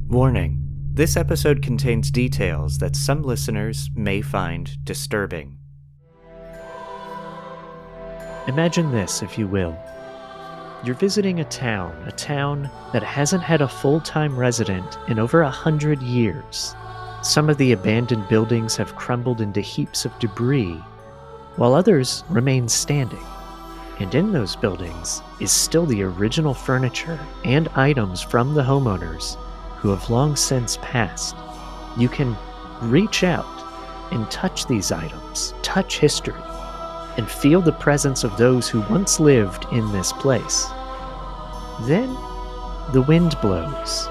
Warning: this episode contains details that some listeners may find disturbing. Imagine this, if you will. You're visiting a town that hasn't had a full-time resident in over 100 years. Some of the abandoned buildings have crumbled into heaps of debris, while others remain standing. And in those buildings is still the original furniture and items from the homeowners who have long since passed. You can reach out and touch these items, touch history, and feel the presence of those who once lived in this place. Then the wind blows,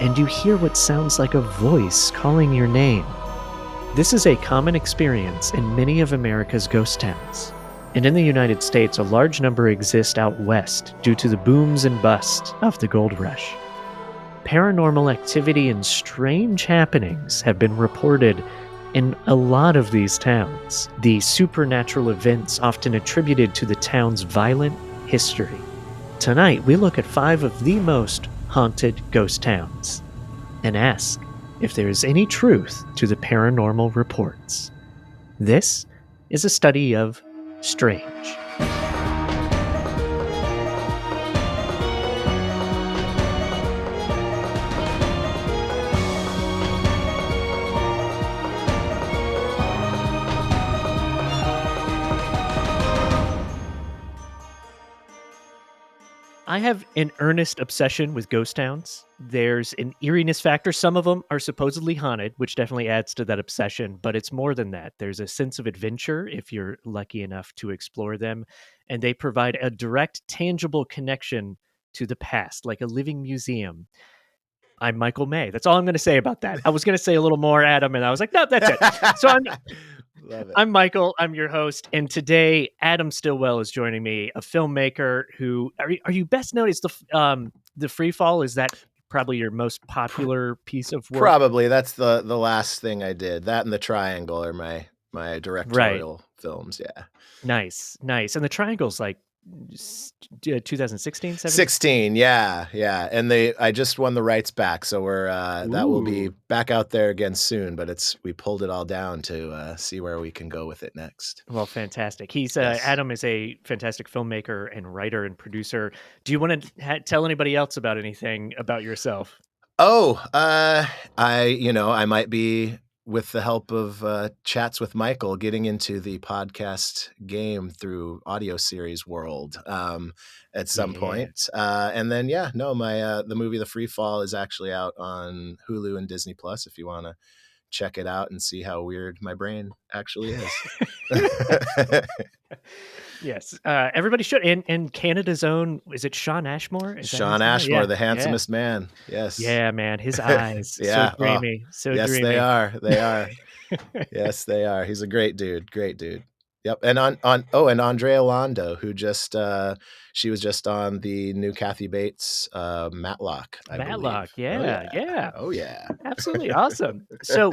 and you hear what sounds like a voice calling your name. This is a common experience in many of America's ghost towns. And in the United States, a large number exist out west due to the booms and busts of the gold rush. Paranormal activity and strange happenings have been reported in a lot of these towns, the supernatural events often attributed to the town's violent history. Tonight, we look at 5 of the most haunted ghost towns and ask if there is any truth to the paranormal reports. This is a study of strange. I have an earnest obsession with ghost towns. There's an eeriness factor. Some of them are supposedly haunted, which definitely adds to that obsession, but it's more than that. There's a sense of adventure if you're lucky enough to explore them, and they provide a direct, tangible connection to the past, like a living museum. I'm Michael May. That's all I'm going to say about that. I was going to say a little more, Adam, and I was like, no, that's it. So Love it. I'm Michael. I'm your host, and today Adam Stilwell is joining me, a filmmaker who are you best known as the Free Fall? Is that probably your most popular piece of work? Probably that's the last thing I did. That and The Triangle are my directorial films. Yeah, Nice. And the Triangle's like 2016, 17? 16. Yeah, and I just won the rights back, so we're that will be back out there again soon. But we pulled it all down to see where we can go with it next. Well, fantastic. He's Yes. Adam is a fantastic filmmaker and writer and producer. Do you want to tell anybody else about anything about yourself? Oh, I might be, with the help of chats with Michael, getting into the podcast game through audio series world at some point. And then, the movie The Free Fall is actually out on Hulu and Disney Plus if you want to check it out and see how weird my brain actually is. Yes, everybody should. And Canada's own, is it Sean Ashmore? Is that Sean his name? Ashmore, Yeah, the handsomest man. Yes. yeah, man. His eyes, Yeah. so dreamy, so yes, dreamy. they are. They are. Yes, they are. He's a great dude. Great dude. Yep. And and Andrea Londo, who she was just on the new Kathy Bates Matlock, I Matlock, believe. yeah. Oh yeah. Absolutely awesome. So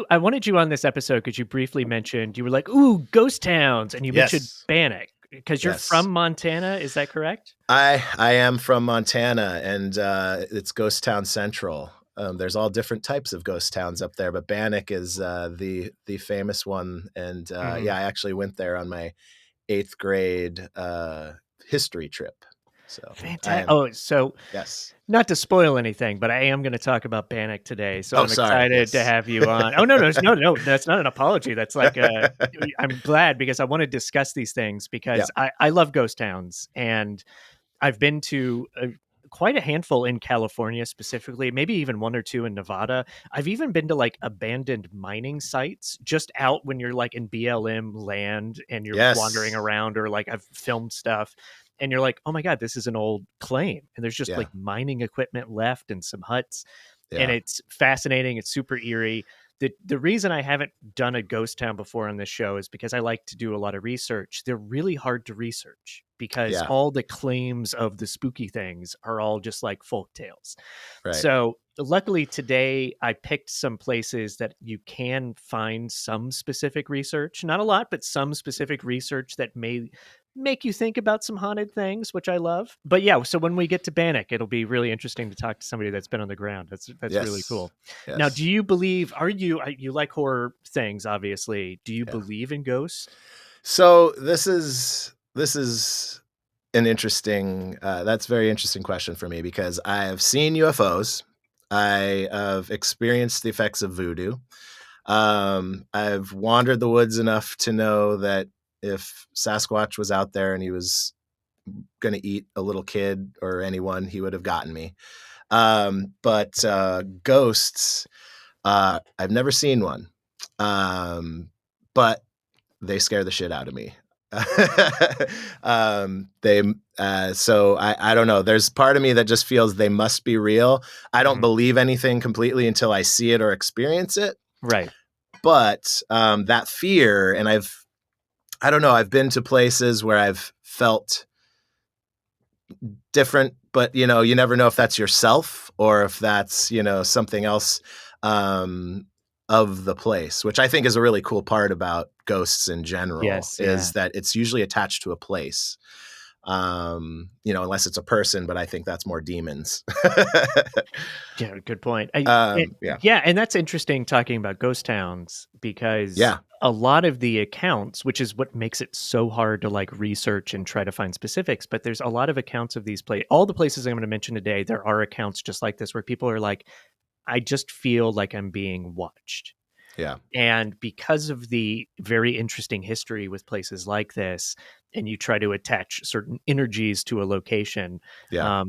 I wanted you on this episode because you briefly mentioned, you were like, ooh, ghost towns, and you mentioned Bannack because you're from Montana. Is that correct? I am from Montana, and it's Ghost Town Central. There's all different types of ghost towns up there, but Bannack is the famous one. And I actually went there on my 8th grade history trip. So fantastic. yes. Not to spoil anything, but I am going to talk about Bannack today. So I'm sorry. excited to have you on. Oh, no, that's not an apology. That's like, I'm glad because I want to discuss these things because I love ghost towns, and I've been to quite a handful in California specifically, maybe even 1 or 2 in Nevada. I've even been to like abandoned mining sites just out when you're like in BLM land and you're wandering around, or like I've filmed stuff and you're like, oh my God, this is an old claim. And there's just like mining equipment left and some huts. And it's fascinating. It's super eerie. The reason I haven't done a ghost town before on this show is because I like to do a lot of research. They're really hard to research because all the claims of the spooky things are all just like folk tales. Right. So luckily today I picked some places that you can find some specific research, not a lot, but some specific research that may make you think about some haunted things, which I love. But yeah, so when we get to Bannack, it'll be really interesting to talk to somebody that's been on the ground. That's really Yes. cool. Now, do Yes. you believe? You like horror things? Obviously, do you Yeah. believe in ghosts? So this is an interesting. That's a very interesting question for me because I have seen UFOs. I have experienced the effects of voodoo. I've wandered the woods enough to know that if Sasquatch was out there and he was going to eat a little kid or anyone, he would have gotten me. But ghosts, I've never seen one. But they scare the shit out of me. They so I don't know. There's part of me that just feels they must be real. I don't believe anything completely until I see it or experience it. Right. But that fear, and I don't know, I've been to places where I've felt different, but you never know if that's yourself or if that's, something else of the place, which I think is a really cool part about ghosts in general, Yes. Yeah. is that it's usually attached to a place. Unless it's a person, but I think that's more demons. Yeah, good point. Yeah. Yeah, and that's interesting talking about ghost towns because Yeah. a lot of the accounts, which is what makes it so hard to like research and try to find specifics, but there's a lot of accounts of these all the places I'm going to mention today, there are accounts just like this where people are like, I just feel like I'm being watched. Yeah. And because of the very interesting history with places like this, and you try to attach certain energies to a location, Yeah.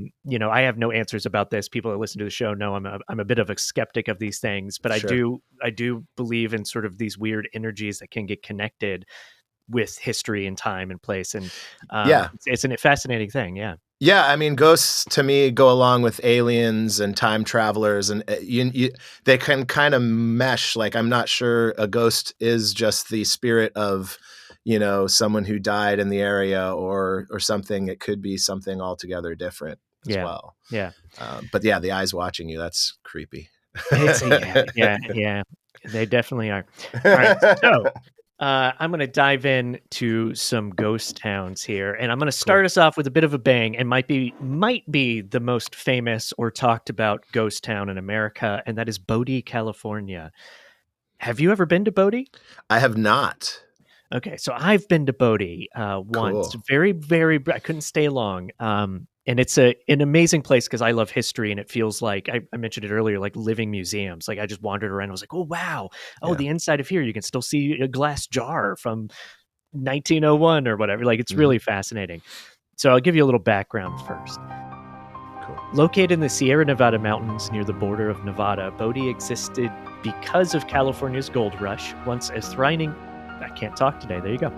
I have no answers about this. People that listen to the show know I'm a bit of a skeptic of these things, but Sure. I do believe in sort of these weird energies that can get connected with history and time and place, and Yeah. it's a fascinating thing. Yeah. Yeah, I mean, ghosts to me go along with aliens and time travelers, and they can kind of mesh. Like, I'm not sure a ghost is just the spirit of, someone who died in the area or something. It could be something altogether different as Yeah. well. Yeah. But yeah, the eyes watching you, that's creepy. Yeah. They definitely are. All right, so I'm going to dive in to some ghost towns here, and I'm going to start Cool. us off with a bit of a bang, and might be the most famous or talked about ghost town in America, and that is Bodie, California. Have you ever been to Bodie? I have not. Okay, so I've been to Bodie once. Cool. Very, very. I couldn't stay long. And it's an amazing place because I love history, and it feels like I mentioned it earlier, like living museums. Like I just wandered around, and was like, oh wow, oh Yeah. the inside of here, you can still see a glass jar from 1901 or whatever. Like it's Mhm. really fascinating. So I'll give you a little background first. Cool. Located in the Sierra Nevada mountains near the border of Nevada, Bodie existed because of California's gold rush. Once a thriving, I can't talk today. There you go.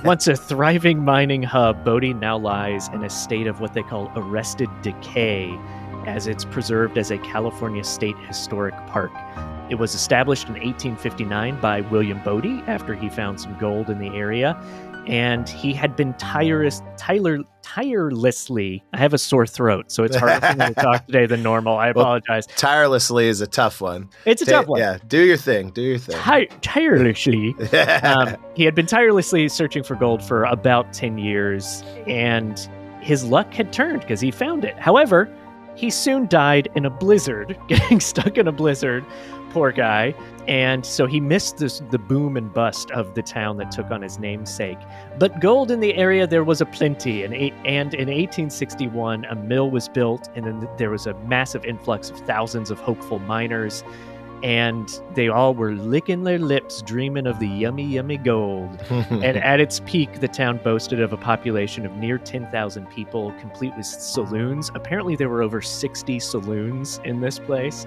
Once a thriving mining hub, Bodie now lies in a state of what they call arrested decay, as it's preserved as a California State Historic Park. It was established in 1859 by William Bodie after he found some gold in the area, and he had been tirelessly. I have a sore throat, so it's harder for me to talk today than normal. I Well, apologize. tirelessly is a tough one. It's a tough one. Yeah, do your thing. Do your thing. Tirelessly. He had been tirelessly searching for gold for about 10 years, and his luck had turned because he found it. However, he soon died in a blizzard, getting stuck in a blizzard. Poor guy. And so he missed the boom and bust of the town that took on his namesake. But gold in the area, there was a plenty. And in 1861, a mill was built, and then there was a massive influx of thousands of hopeful miners. And they all were licking their lips, dreaming of the yummy, yummy gold. And at its peak, the town boasted of a population of near 10,000 people, complete with saloons. Apparently, there were over 60 saloons in this place.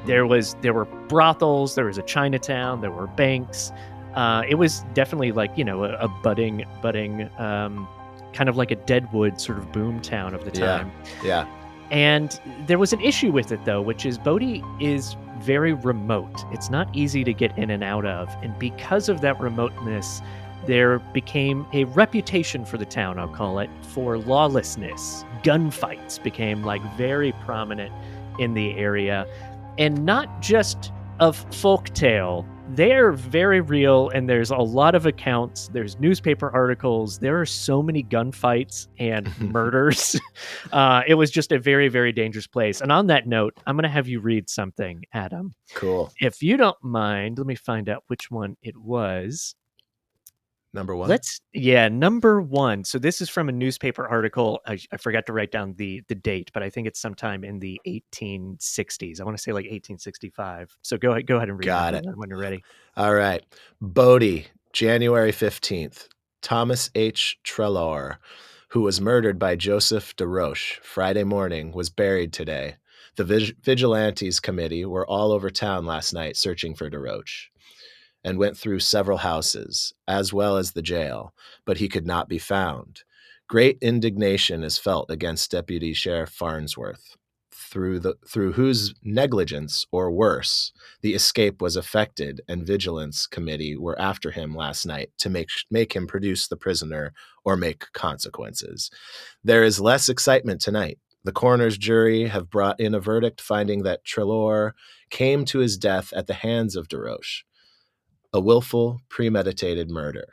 There were brothels, there was a Chinatown, there were banks. It was definitely like, a budding, kind of like a Deadwood sort of boom town of the time. Yeah. And there was an issue with it, though, which is Bodie is very remote. It's not easy to get in and out of. And because of that remoteness, there became a reputation for the town, I'll call it, for lawlessness. Gunfights became like very prominent in the area. And not just of folktale They are very real, and there's a lot of accounts. There's newspaper articles. There are so many gunfights and murders. It was just a very, very dangerous place. And on that note, I'm going to have you read something, Adam. Cool. If you don't mind, let me find out which one it was. Number one? Number one. So this is from a newspaper article. I forgot to write down the date, but I think it's sometime in the 1860s. I want to say like 1865. So go ahead and read Got it. when you're ready. All right. Bodie, January 15th. Thomas H. Trelaw, who was murdered by Joseph DeRoche Friday morning, was buried today. The Vigilantes Committee were all over town last night searching for DeRoche and went through several houses, as well as the jail, but he could not be found. Great indignation is felt against Deputy Sheriff Farnsworth, through whose negligence, or worse, the escape was effected, and Vigilance Committee were after him last night to make him produce the prisoner or make consequences. There is less excitement tonight. The coroner's jury have brought in a verdict finding that Trelaw came to his death at the hands of DeRoche. A willful, premeditated murder.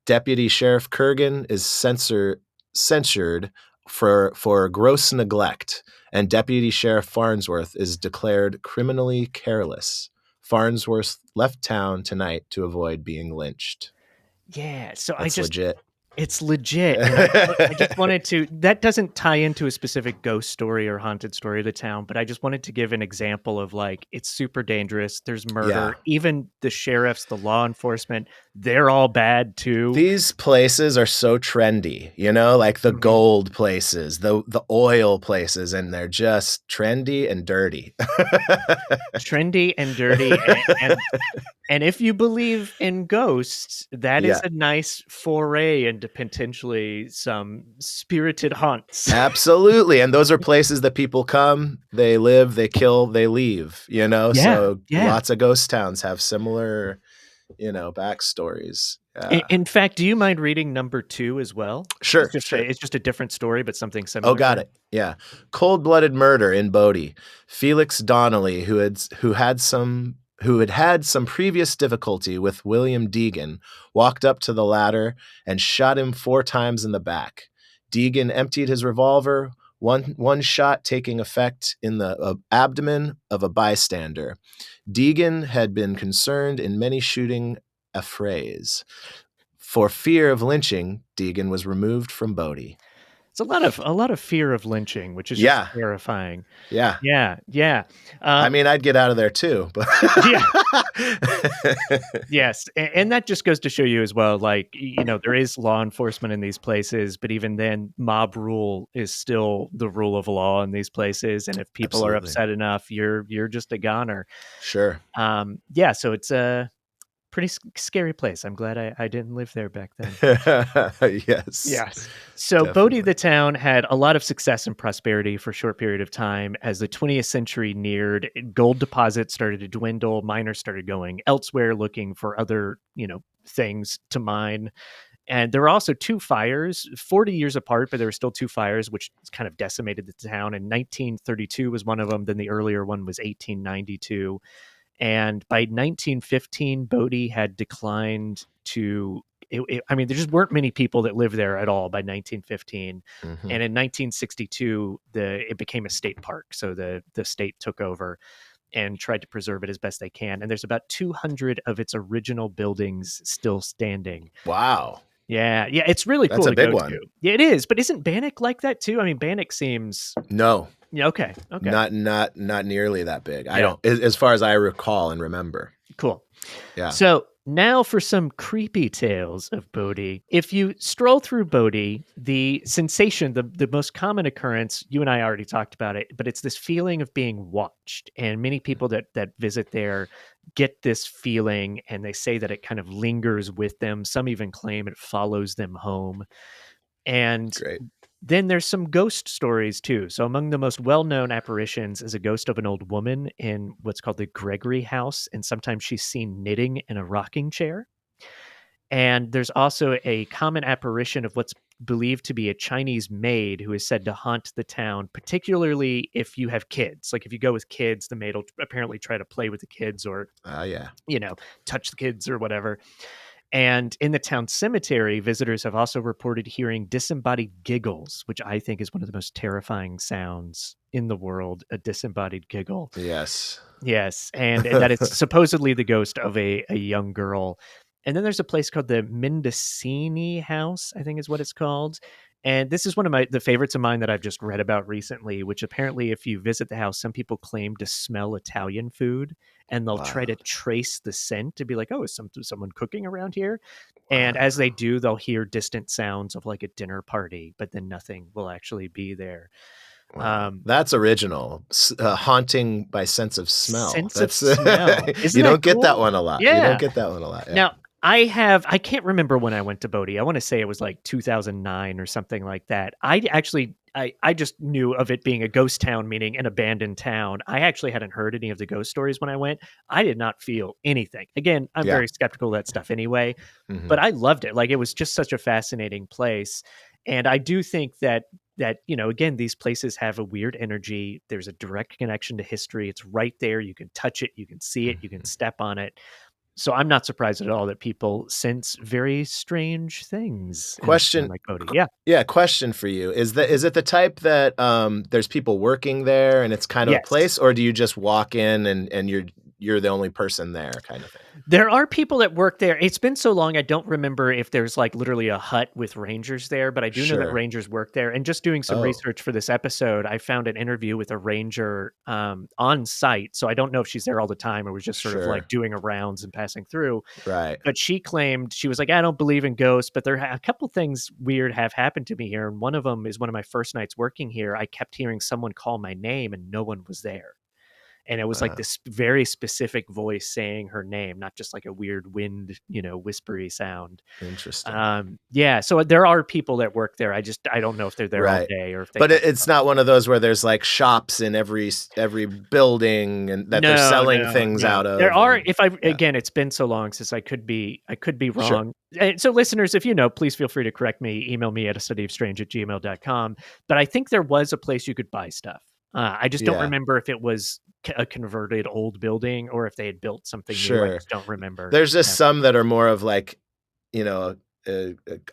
Deputy Sheriff Kurgan is censured for gross neglect, and Deputy Sheriff Farnsworth is declared criminally careless. Farnsworth left town tonight to avoid being lynched. Yeah, so That's legit. It's legit. And I just wanted to, that doesn't tie into a specific ghost story or haunted story of the town, but I just wanted to give an example of like, it's super dangerous. There's murder. Yeah. Even the sheriffs, the law enforcement, they're all bad too. These places are so trendy, like the gold places, the oil places, and they're just trendy and dirty. Trendy and dirty. And if you believe in ghosts, that is a nice foray into potentially some spirited haunts. Absolutely. And those are places that people come, they live, they kill, they leave, So lots of ghost towns have similar, backstories. In fact, do you mind reading number 2 as well? Sure. It's just a different story, but something similar. Oh, got it. Yeah. Cold-blooded murder in Bodie. Felix Donnelly, who had had some previous difficulty with William Deegan, walked up to the ladder and shot him 4 times in the back. Deegan emptied his revolver, one shot taking effect in the abdomen of a bystander. Deegan had been concerned in many shooting affrays. For fear of lynching, Deegan was removed from Bodie. It's a lot of fear of lynching, which is just terrifying. Yeah. I mean, I'd get out of there too. But Yes, and that just goes to show you as well, like, there is law enforcement in these places, but even then, mob rule is still the rule of law in these places, and if people are upset enough, you're just a goner. Sure. So it's a pretty scary place. I'm glad I didn't live there back then. Yes. So definitely. Bodie, the town, had a lot of success and prosperity for a short period of time. As the 20th century neared, gold deposits started to dwindle. Miners started going elsewhere looking for other, things to mine. And there were also 2 fires, 40 years apart, but there were still 2 fires, which kind of decimated the town. And 1932 was one of them. Then the earlier one was 1892. And by 1915, Bodie had declined to, there just weren't many people that lived there at all by 1915. And in 1962, it became a state park. So the state took over and tried to preserve it as best they can. And there's about 200 of its original buildings still standing. Wow. Yeah. It's really cool. That's a big one. Yeah, it is. But isn't Bannack like that too? I mean, Bannack seems... No. Yeah, okay. Not nearly that big. I don't, as far as I recall and remember. Cool. Yeah. So now for some creepy tales of Bodie. If you stroll through Bodie, the sensation, the most common occurrence, you and I already talked about it, but it's this feeling of being watched. And many people that visit there get this feeling, and they say that it kind of lingers with them. Some even claim it follows them home. And great. Then there's some ghost stories too. So among the most well-known apparitions is a ghost of an old woman in what's called the Gregory house. And sometimes she's seen knitting in a rocking chair. And there's also a common apparition of what's believed to be a Chinese maid who is said to haunt the town, particularly if you have kids. Like if you go with kids, the maid will apparently try to play with the kids or, Yeah. touch the kids or whatever. And in the town cemetery, visitors have also reported hearing disembodied giggles, which I think is one of the most terrifying sounds in the world, a disembodied giggle. Yes. Yes, and that is supposedly the ghost of a young girl. And then there's a place called the Mendocini House, I think is what it's called. And this is one of the favorites of mine that I've just read about recently, which apparently if you visit the house, some people claim to smell Italian food and they'll try Wow. to trace the scent to be like, oh, is someone cooking around here? And Wow. as they do, they'll hear distant sounds of like a dinner party, but then nothing will actually be there. Wow. That's original. Haunting by sense of smell. Sense of That's smell. Isn't you that don't get that cool? one a lot. You don't Yeah. get that one a lot. Yeah. Now, I can't remember when I went to Bodie. I want to say it was like 2009 or something like that. I just knew of it being a ghost town, meaning an abandoned town. I actually hadn't heard any of the ghost stories when I went. I did not feel anything. Again, I'm Yeah. very skeptical of that stuff anyway, Mhm. but I loved it. Like it was just such a fascinating place. And I do think that again, these places have a weird energy. There's a direct connection to history. It's right there. You can touch it, you can see it, you can Mhm. step on it. So I'm not surprised at all that people sense very strange things in a town Question like Bodie. q Yeah. Yeah, question for you. Is it the type that, there's people working there and it's kind of a Yes. place, or do you just walk in and you're the only person there kind of thing? There are people that work there. It's been so long, I don't remember if there's like literally a hut with rangers there, but I do know that Sure. rangers work there. And just doing some Oh, research for this episode, I found an interview with a ranger on site. So I don't know if she's there all the time or was just sort of like sure. doing a rounds and passing through. Right. But she claimed, she was like, I don't believe in ghosts, but a couple things weird have happened to me here. And one of them is one of my first nights working here. I kept hearing someone call my name and no one was there. And it was like Wow. this very specific voice saying her name, not just like a weird wind, whispery sound. Interesting. Yeah. So there are people that work there. I don't know if they're there all Right. day or if they But come it's not one of those where there's, like, shops in every building and that they're No, selling no, things no. out There of are, and if I yeah. again, it's been so long since I could be Sure. wrong. So listeners, if you know, please feel free to correct me. Email me at a studyofstrange@gmail.com. But I think there was a place you could buy stuff. I just don't Yeah. remember if it was a converted old building or if they had built something new. I Sure. just don't remember. There's just Yeah. some that are more of like, a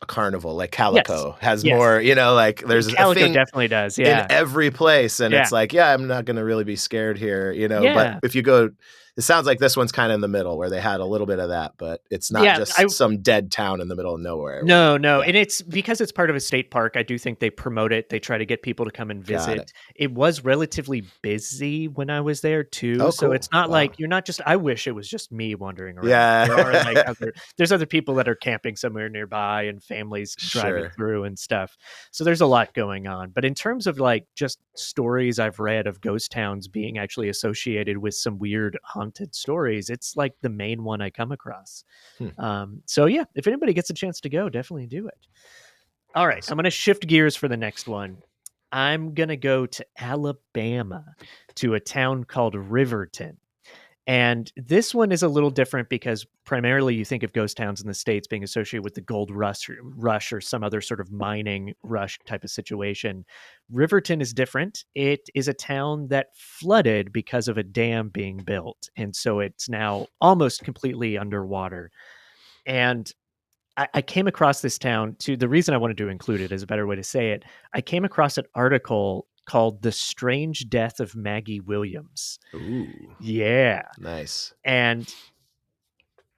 carnival, like Yes. Calico has Yes. more, like there's a Calico thing definitely does. in Yeah. every place, and Yeah. it's like, yeah, I'm not gonna really be scared here, but Yeah. if you go it sounds like this one's kinda in the middle where they had a little bit of that, but it's not Yeah. just some dead town in the middle of nowhere where you No, no, yeah, and it's because it's part of a state park, I do think they promote it, they try to get people to come and got it. visit. It was relatively busy when I was there too, Oh, so it's cool. not Wow. like you're not just I wish it was just me wandering around. There are, like, Yeah. there's other people that are camping somewhere nearby and families driving Sure. through and stuff. So there's a lot going on, but in terms of, like, just stories I've read of ghost towns being actually associated with some weird haunted stories, it's, like, the main one I come across. Hmm, So yeah, if anybody gets a chance to go, definitely do it. All right, I'm awesome. going to shift gears for the next one. I'm going to go to Alabama to a town called Riverton. And this one is a little different because primarily you think of ghost towns in the States being associated with the gold rush or some other sort of mining rush type of situation. Riverton is different. It is a town that flooded because of a dam being built. And so it's now almost completely underwater. And I came across this town to the reason I wanted to include it is a better way to say it. I came across an article called The Strange Death of Maggie Williams. Ooh, Yeah. nice. And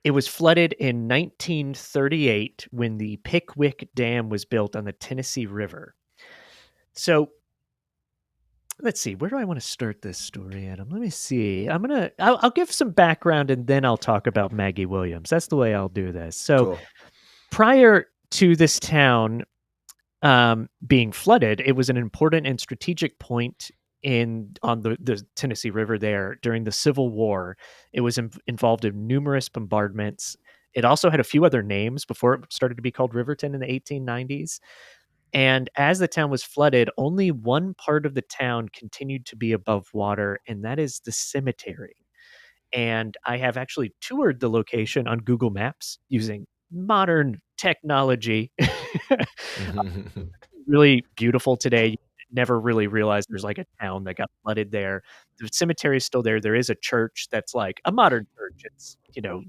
it was flooded in 1938 when the Pickwick Dam was built on the Tennessee River. So let's see, where do I want to start this story, Adam? Let me see. I'll give some background and then I'll talk about Maggie Williams. That's the way I'll do this. So Cool. prior to this town being flooded, it was an important and strategic point on the Tennessee River there during the Civil War. It was involved in numerous bombardments. It also had a few other names before it started to be called Riverton in the 1890s. And as the town was flooded, only one part of the town continued to be above water, and that is the cemetery. And I have actually toured the location on Google Maps using modern technology. Really beautiful today. You never really realize there's like a town that got flooded there. The cemetery is still there. There is a church that's like a modern church. It's,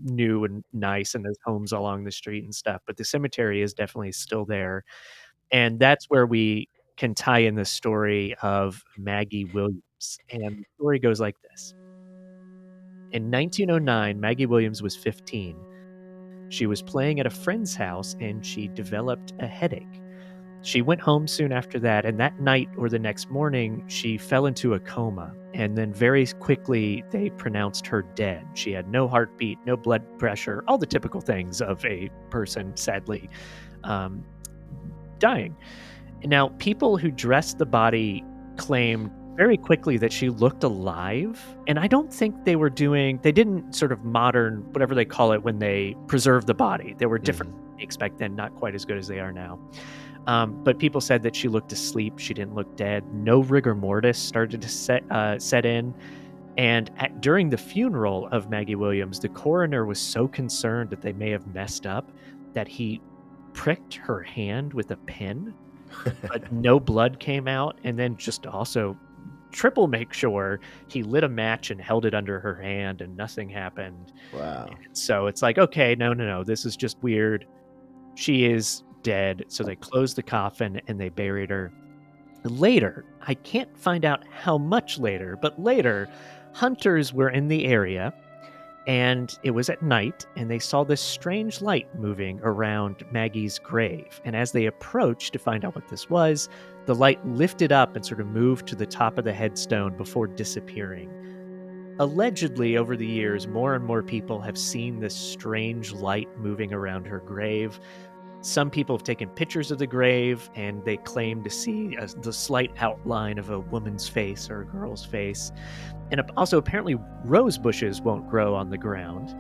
new and nice, and there's homes along the street and stuff, but the cemetery is definitely still there. And that's where we can tie in the story of Maggie Williams. And the story goes like this. In 1909, Maggie Williams was 15. She was playing at a friend's house and she developed a headache. She went home soon after that, and that night or the next morning, she fell into a coma. And then very quickly, they pronounced her dead. She had no heartbeat, no blood pressure, all the typical things of a person, sadly, um, dying. Now, people who dressed the body claimed very quickly that she looked alive. And I don't think they didn't sort of modern, whatever they call it, when they preserve the body. There were different techniques back then, not quite as good as they are now. But people said that she looked asleep. She didn't look dead. No rigor mortis started to set in. And during the funeral of Maggie Williams, the coroner was so concerned that they may have messed up that he pricked her hand with a pin, but no blood came out. And then just also triple make sure he lit a match and held it under her hand and nothing happened. Wow. And so it's like, okay, no, this is just weird. She is dead. So they closed the coffin and they buried her. Later, I can't find out how much later, but later, hunters were in the area and it was at night and they saw this strange light moving around Maggie's grave. And as they approached to find out what this was, the light lifted up and sort of moved to the top of the headstone before disappearing. Allegedly, over the years, more and more people have seen this strange light moving around her grave. Some people have taken pictures of the grave and they claim to see the slight outline of a woman's face or a girl's face. And also, apparently, rose bushes won't grow on the ground.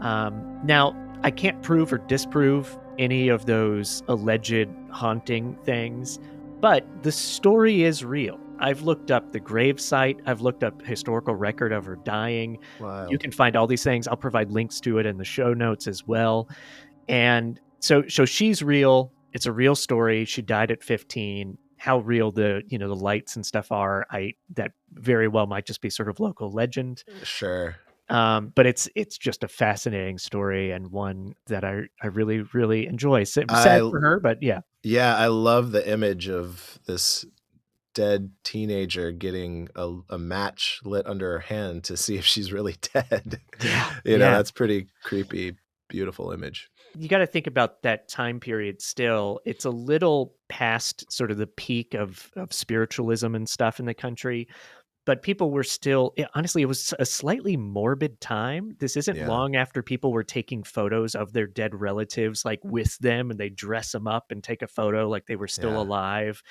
Now, I can't prove or disprove any of those alleged haunting things, but the story is real. I've looked up the grave site. I've looked up historical record of her dying. Wild. You can find all these things. I'll provide links to it in the show notes as well. And so she's real. It's a real story. She died at 15. How real the lights and stuff are, that very well might just be sort of local legend. Sure. But it's just a fascinating story and one that I really, really enjoy. Sad for her, but yeah. Yeah, I love the image of this dead teenager getting a match lit under her hand to see if she's really dead. Yeah. That's pretty creepy, beautiful image. You got to think about that time period still. It's a little past sort of the peak of spiritualism and stuff in the country, but people were still, honestly, it was a slightly morbid time. This isn't long after people were taking photos of their dead relatives, like with them, and they dress them up and take a photo like they were still alive.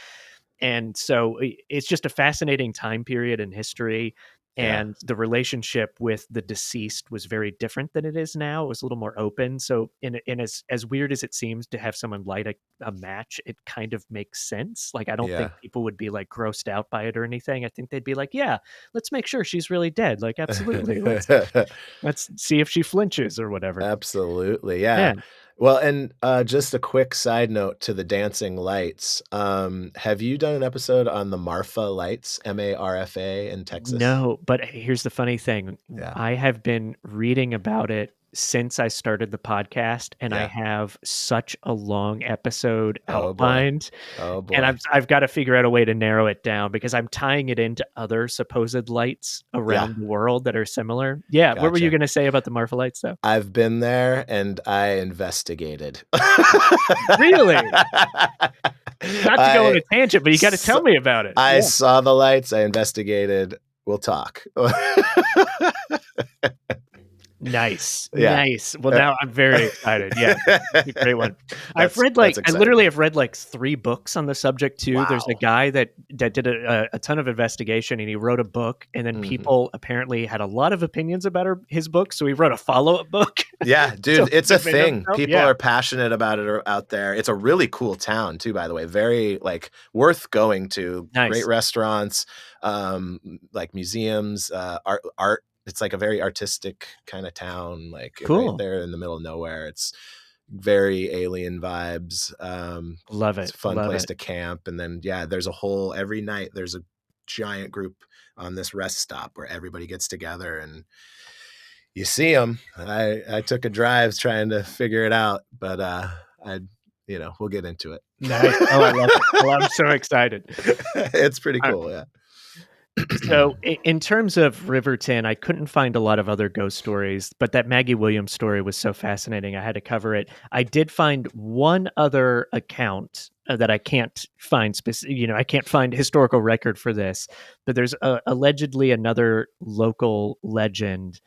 And so it's just a fascinating time period in history. And the relationship with the deceased was very different than it is now. It was a little more open. So in as weird as it seems to have someone light a match, it kind of makes sense. Like, I don't think people would be like grossed out by it or anything. I think they'd be like, yeah, let's make sure she's really dead. Like, absolutely. Let's see if she flinches or whatever. Absolutely. Yeah. Well, and just a quick side note to the dancing lights. Have you done an episode on the Marfa lights, MARFA in Texas? No, but here's the funny thing. I have been reading about it since I started the podcast, and I have such a long episode outlined. Oh boy. And I've got to figure out a way to narrow it down because I'm tying it into other supposed lights around the world that are similar. Yeah. Gotcha. What were you going to say about the Marfa lights though? I've been there and I investigated. Really? Not to go on a tangent, but you got to tell me about it. I saw the lights. I investigated. We'll talk. Nice. Nice. Well, now I'm very excited. Yeah. It's a great one. I literally have read like 3 books on the subject too. Wow. There's a guy that did a ton of investigation and he wrote a book, and then people apparently had a lot of opinions about his book. So he wrote a follow-up book. Yeah, dude, it's a thing. People are passionate about it out there. It's a really cool town too, by the way. Very worth going to. Nice. Great restaurants, like museums, art. It's like a very artistic kind of town, cool. Right there in the middle of nowhere. It's very alien vibes. Love It's it. a fun Love place it. to camp. And then, yeah, every night there's a giant group on this rest stop where everybody gets together and you see them. I took a drive trying to figure it out, but we'll get into it. Nice. Oh, I love it. Well, I'm so excited. It's pretty Uh, cool, yeah. so in terms of Riverton, I couldn't find a lot of other ghost stories, but that Maggie Williams story was so fascinating. I had to cover it. I did find one other account that I can't find I can't find historical record for this, but there's allegedly another local legend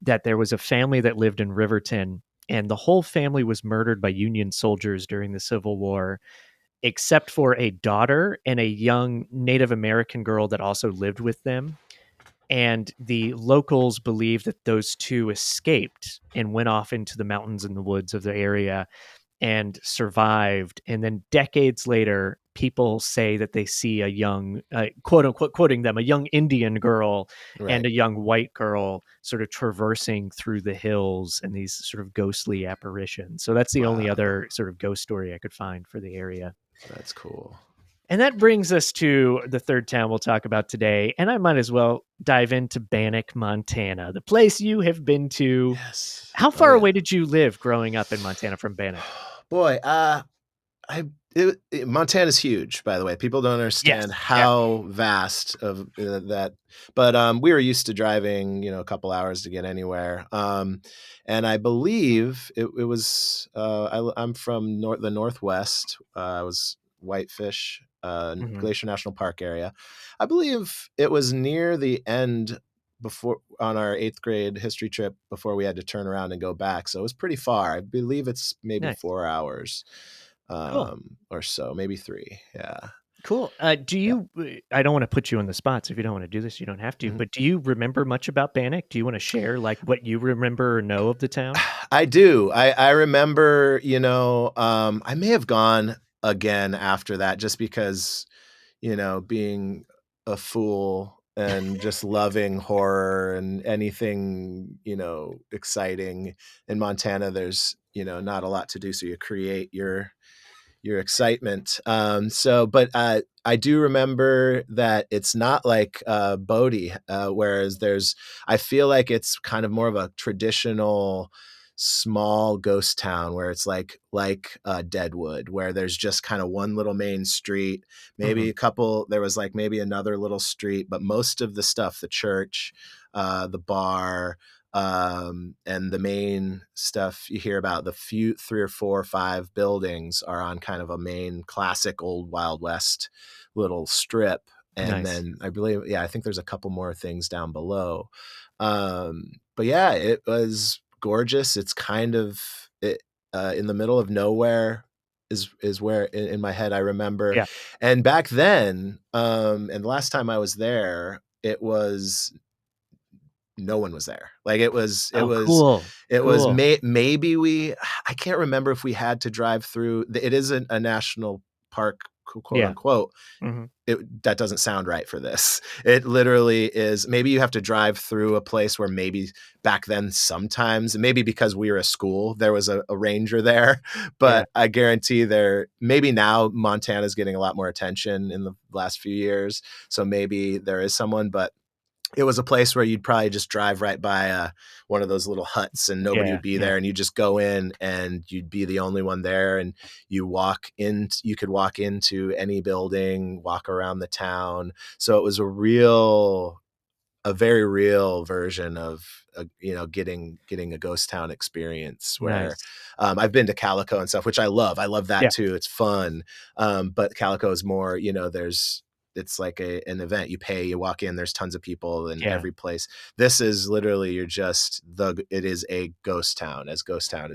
that there was a family that lived in Riverton, and the whole family was murdered by Union soldiers during the Civil War, except for a daughter and a young Native American girl that also lived with them. And the locals believe that those two escaped and went off into the mountains and the woods of the area and survived. And then decades later, people say that they see a young, quote unquote, quoting them, a young Indian girl and Right. a young white girl sort of traversing through the hills and these sort of ghostly apparitions. So that's the only Wow. other sort of ghost story I could find for the area. That's cool. And that brings us to the third town we'll talk about today. And I might as well dive into Bannack, Montana, the place you have been to. Yes. How Oh far yeah. away did you live growing up in Montana from Bannack? Boy, Montana's huge, by the way. People don't understand Yes. Yeah. how vast of that. But we were used to driving, a couple hours to get anywhere. And I believe it was. I'm from the Northwest. I was Whitefish, Hmm. Glacier National Park area. I believe it was near the end before on our 8th grade history trip before we had to turn around and go back. So it was pretty far. I believe it's maybe Nice. 4 hours Cool. or so, maybe 3. Yeah. Cool. Do Yeah. you, I don't want to put you on the spot. So if you don't want to do this, you don't have to. Mhm. But do you remember much about Bannack? Do you want to share like what you remember or know of the town? I do. I remember, I may have gone again after that just because, being a fool and just loving horror and anything, exciting. In Montana, there's, not a lot to do. So you create your excitement. But I do remember that it's not like Bodie, whereas I feel like it's kind of more of a traditional small ghost town where it's like Deadwood, where there's just kind of one little main street, Hmm. maybe there was like maybe another little street, but most of the stuff, the church, the bar, and the main stuff you hear about, the few 3 or 4 or 5 buildings are on kind of a main classic old Wild West little strip. And Nice. then I believe, yeah, I think there's a couple more things down below. But yeah, it was gorgeous. It's kind of in the middle of nowhere is where in my head I remember. Yeah. And back then, and the last time I was there, it was no one was there. Like it was it Oh, was cool. it was Cool. maybe I can't remember if we had to drive through it is a national park, quote Yeah. unquote. Hmm. That doesn't sound right for this. It literally is. Maybe you have to drive through a place where maybe back then sometimes, maybe because we were a school, there was a ranger there, Yeah. but I guarantee maybe now Montana's getting a lot more attention in the last few years. So maybe there is someone, but it was a place where you'd probably just drive right by one of those little huts and nobody Yeah. would be Yeah. there, and you just go in and you'd be the only one there, and you could walk into any building, walk around the town. So it was a very real version of getting a ghost town experience where Nice. I've been to Calico and stuff, which I love that Yeah. too, it's fun. But Calico is more, it's like an event. You pay, you walk in, there's tons of people in Yeah. every place. This is literally, it is a ghost town, as ghost towns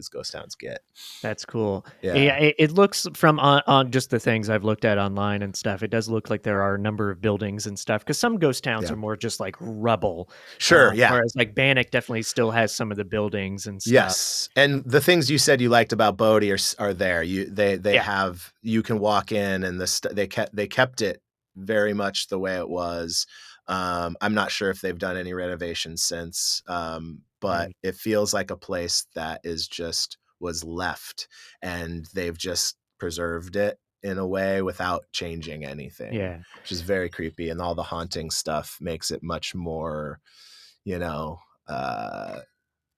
get. That's cool. Yeah. Yeah, it looks from on just the things I've looked at online and stuff, it does look like there are a number of buildings and stuff, because some ghost towns Yeah. are more just like rubble, Sure. Yeah. whereas like Bannack definitely still has some of the buildings and stuff. Yes, and the things you said you liked about Bodie are there. They Yeah. have, you can walk in, and they kept it very much the way it was. I'm not sure if they've done any renovations since, but Mm. it feels like a place that is just was left, and they've just preserved it in a way without changing anything, Yeah. which is very creepy. And all the haunting stuff makes it much more, you know,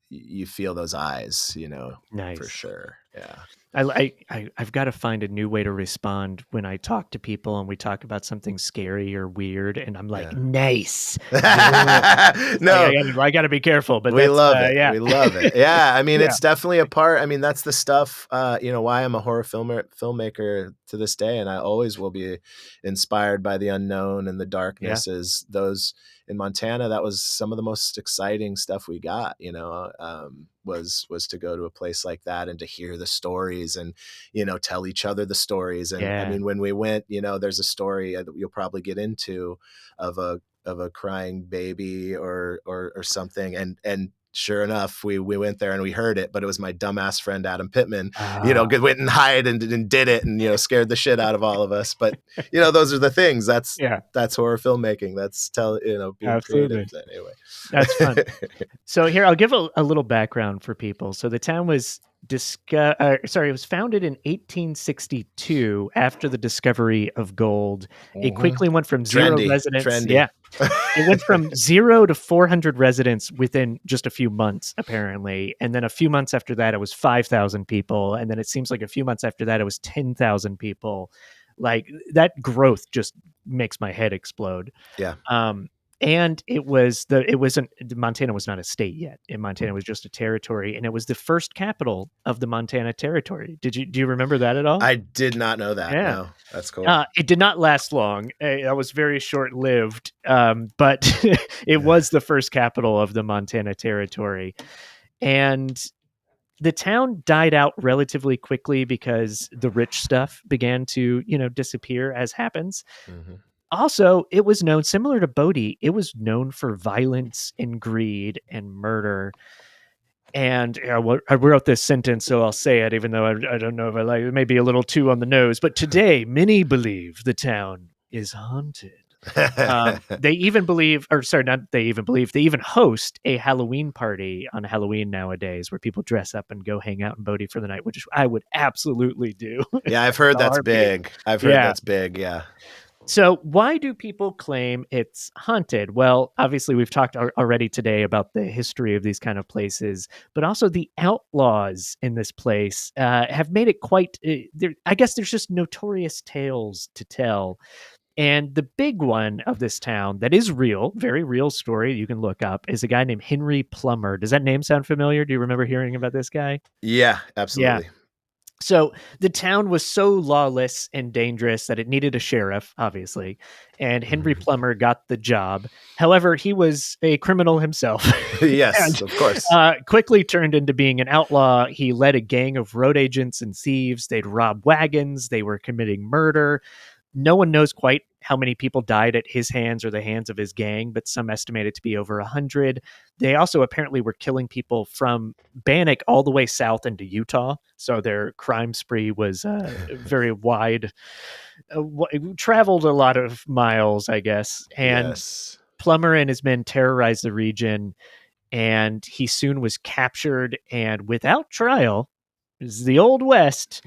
you feel those eyes, for Nice. sure. Yeah. I've got to find a new way to respond when I talk to people and we talk about something scary or weird, and I'm like, Yeah. nice. Yeah. It's like No, I got to be careful, but we that's love it. yeah. We love it. Yeah. I mean, Yeah. it's definitely a part. I mean, that's the stuff, why I'm a horror filmmaker to this day. And I always will be inspired by the unknown and the Yeah. darkness. Is those in Montana, that was some of the most exciting stuff we got, was to go to a place like that and to hear the stories and, tell each other the stories. And I Yeah. mean, when we went, there's a story that you'll probably get into of a crying baby or something, and sure enough, we went there and we heard it, but it was my dumbass friend Adam Pittman, went and hid and did it, and scared the shit out of all of us. But those are the things. Yeah. That's horror filmmaking. That's being creative. Absolutely. Anyway, That's fun. So here, I'll give a little background for people. So the town was it was founded in 1862 after the discovery of gold. It quickly went from zero residents. trendy. Yeah. It went from 0 to 400 residents within just a few months, apparently. And then a few months after that, it was 5,000 people. And then it seems like a few months after that, it was 10,000 people. Like, that growth just makes my head explode. Yeah. And Montana was not a state yet. Montana was just a territory, and it was the first capital of the Montana Territory. Do you remember that at all? I did not know that. Yeah. No, that's cool. It did not last long. That was very short-lived, but it was the first capital of the Montana Territory. And the town died out relatively quickly because the rich stuff began to, disappear, as happens. Mm-hmm. Also, it was known, similar to Bodie, it was known for violence and greed and murder. And I wrote this sentence, so I'll say it, even though I don't know if I like it. Maybe a little too on the nose. But today, many believe the town is haunted. They even believe, they even host a Halloween party on Halloween nowadays, where people dress up and go hang out in Bodie for the night, which I would absolutely do. Yeah, I've heard that's big. That's big. Yeah. So why do people claim it's haunted? Well, obviously, we've talked already today about the history of these kind of places, but also the outlaws in this place have made it quite. I guess there's just notorious tales to tell. And the big one of this town that is real, very real story you can look up, is a guy named Henry Plummer. Does that name sound familiar? Do you remember hearing about this guy? Yeah, absolutely. Yeah. So the town was so lawless and dangerous that it needed a sheriff, obviously, and Henry Plummer got the job. However, he was a criminal himself. Yes, and, of course. Quickly turned into being an outlaw. He led a gang of road agents and thieves. They'd rob wagons. They were committing murder. No one knows quite how many people died at his hands or the hands of his gang, but some estimate it to be over 100. They also apparently were killing people from Bannack all the way south into Utah. So their crime spree was very wide, traveled a lot of miles, I guess. And yes. Plummer and his men terrorized the region, and he soon was captured, and without trial, this is the Old West.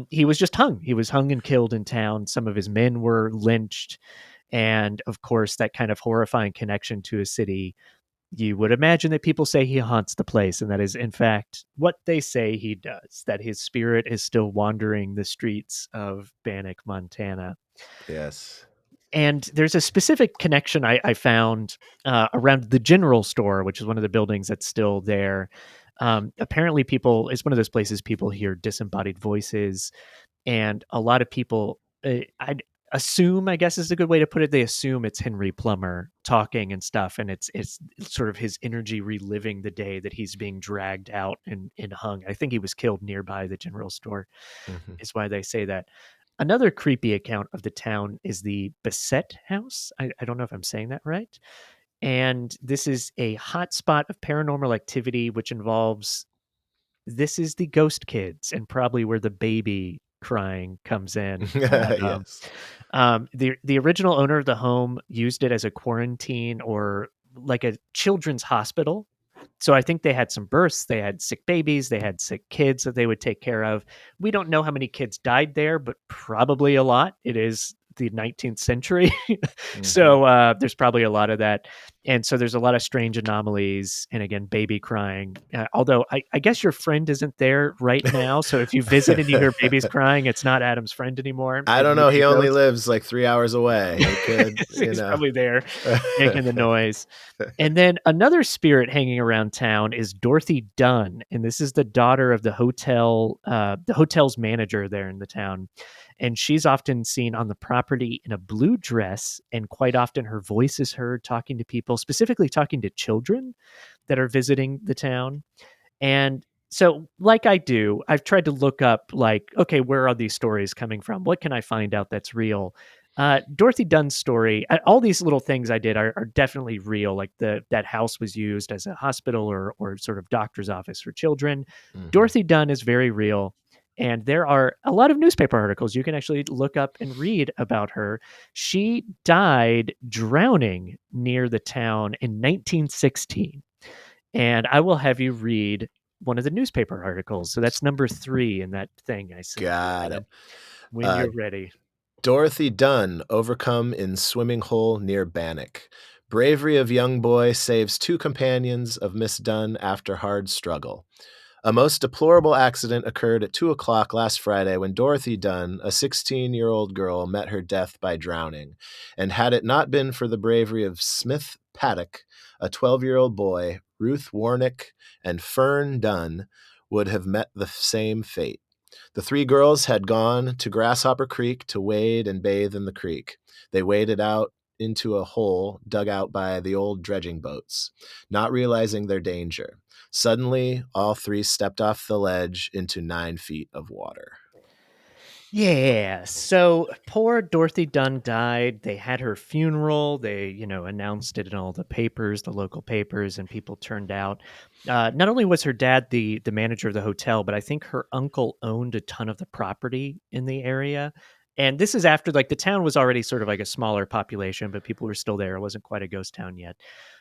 He was just hung. He was hung and killed in town. Some of his men were lynched. And of course, that kind of horrifying connection to a city, you would imagine that people say he haunts the place. And that is, in fact, what they say he does, that his spirit is still wandering the streets of Bannack, Montana. Yes. And there's a specific connection I found around the general store, which is one of the buildings that's still there. Apparently it's one of those places people hear disembodied voices, and a lot of people, I'd assume, I guess is a good way to put it, they assume it's Henry Plummer talking and stuff, and it's sort of his energy reliving the day that he's being dragged out and hung. I think he was killed nearby the general store, is why they say that. Another creepy account of the town is the Bassett House. I don't know if I'm saying that right. And this is a hotspot of paranormal activity, which involves, this is the ghost kids and probably where the baby crying comes in. Yes. The original owner of the home used it as a quarantine or like a children's hospital. So I think they had some births, they had sick babies, they had sick kids that they would take care of. We don't know how many kids died there, but probably a lot. It is the 19th century. Mhm. So there's probably a lot of that. And so there's a lot of strange anomalies. And again, baby crying. Although I guess your friend isn't there right now. So if you visit and you hear babies crying, it's not Adam's friend anymore. I It don't may know. be He a only ghost. lives like 3 hours away. It could, He's probably there making the uh, noise. And then another spirit hanging around town is Dorothy Dunn, and this is the daughter of the hotel's manager there in the town. And she's often seen on the property in a blue dress, and quite often her voice is heard talking to people, specifically talking to children that are visiting the town. And so, like I do, I've tried to look up, like, okay, where are these stories coming from? What can I find out that's real? Dorothy Dunn's story, all these little things I did are definitely real. Like that house was used as a hospital or sort of doctor's office for children. mhm. Dorothy Dunn is very real. And there are a lot of newspaper articles you can actually look up and read about her. She died drowning near the town in 1916. And I will have you read one of the newspaper articles. So that's number 3 in that thing I sent you, Got it. Adam, when Uh, you're ready. Dorothy Dunn overcome in swimming hole near Bannack. Bravery of young boy saves 2 companions of Miss Dunn after hard struggle. A most deplorable accident occurred at 2 o'clock last Friday when Dorothy Dunn, a 16-year-old girl, met her death by drowning. And had it not been for the bravery of Smith Paddock, a 12-year-old boy, Ruth Warnick, and Fern Dunn would have met the same fate. The 3 girls had gone to Grasshopper Creek to wade and bathe in the creek. They waded out into a hole dug out by the old dredging boats, not realizing their danger. Suddenly, all 3 stepped off the ledge into 9 feet of water. Yeah. So poor Dorothy Dunn died. They had her funeral. They, announced it in all the papers, the local papers, and people turned out. Not only was her dad the manager of the hotel, but I think her uncle owned a ton of the property in the area. And this is after, like, the town was already sort of like a smaller population, but people were still there. It wasn't quite a ghost town yet.